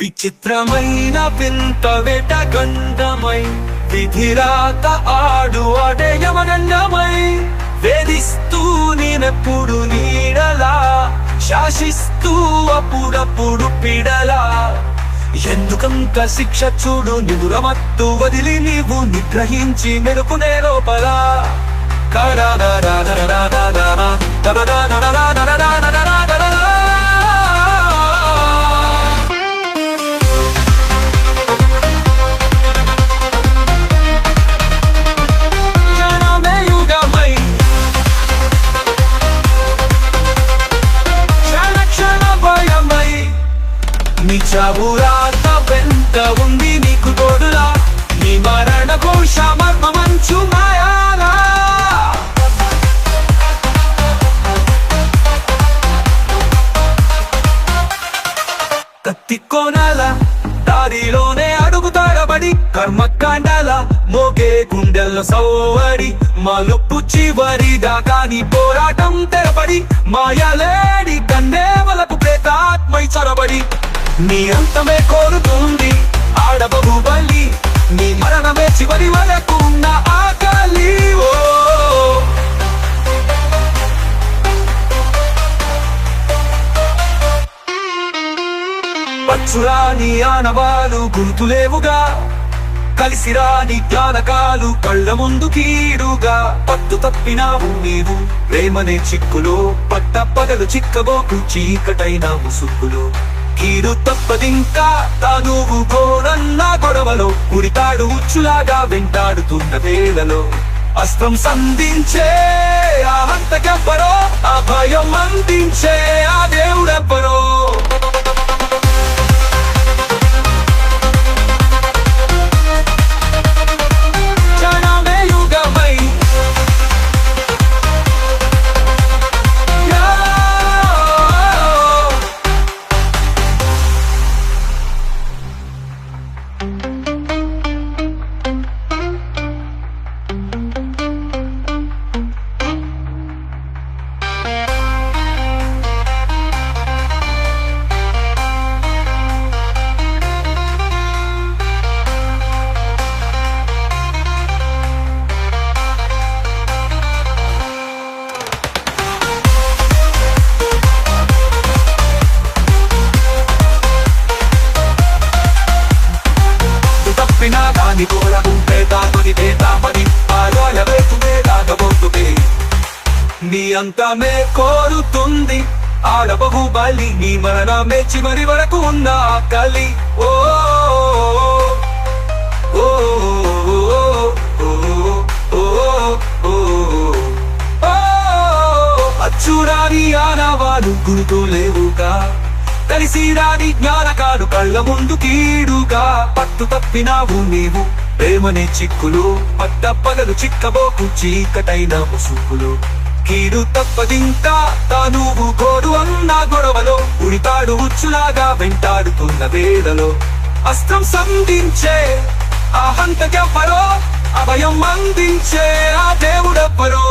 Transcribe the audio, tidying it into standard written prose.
విచిత్రమైన వింత వేటగండమై విధిరాత ఆడు అడయమనండమై వేధిస్తూ నేనెప్పుడు నీడలా శాసిస్తూ అప్పుడప్పుడు పిడలా ఎందుకంత శిక్ష చూడు నిదురమత్తు వదిలి నీవు నిగ్రహించి మెరుపునే లోపల చావురాత వెంట ఉంది నీకు తోడులా నీ మరణ ఘోష మర్మమంచు మాయాలా కత్తి కోనాల దారిలోనే అడుగు తారబడి కర్మకాండాల మోగే గుండెల్లో సవ్వడి మలుపు చివరి దాకా నీ పోరాటం తెరపడి మాయలేడి కన్నేవలకు ప్రేతాత్మై చొరబడి నీ అంతమే కోరుతుంది ఆడబహుబలి నీ మరణమే చివరి వరకు నా ఆకలి ఓ పచ్చురాని ఆనవాలు గుర్తులేవుగా కలిసిరాని జ్ఞానకాలు కళ్ళ ముందు కీడుగా పట్టు తప్పినావు నీవు ప్రేమనే చిక్కులో పట్ట పగలు చిక్కబోకు చీకటైన ముసుగులో కీడు తప్పదింకా తానువు ఘోరన్న గొడవలో ఉరితాడు ఉచ్చులాగా వెంటాడుతున్న వేళలో అస్త్రం సంధించే ఆ హంతకెవ్వరో ఆ భయం అందించే ఆ దేవుడెవ్వరో దాని కోరకుంటే దాపని ఆలోయవేతుమే నీ అంతమే కోరుతుంది ఆడబహుబలి నీ మరణమే చివరి వరకు ఉన్న ఆకలి ఓ అచ్చురాని ఆనవాలు గుర్తులేవుగా కలిసి రాని జ్ఞానకాలు కళ్ళ ముందు కీడుగా పట్టు తప్పినావు నీవు ప్రేమనే చిక్కులు పట్ట పగలు చిక్కబోకు చీకటైన ముసుగులు కీడు తప్పదింకా తానువు గోడు అన్న గొడవలో ఉరితాడు ఉచ్చులాగా వెంటాడుతున్న వేళలో అస్త్రం సంధించే ఆ హంతకెవ్వరో అభయం అందించే ఆ దేవుడెవ్వరో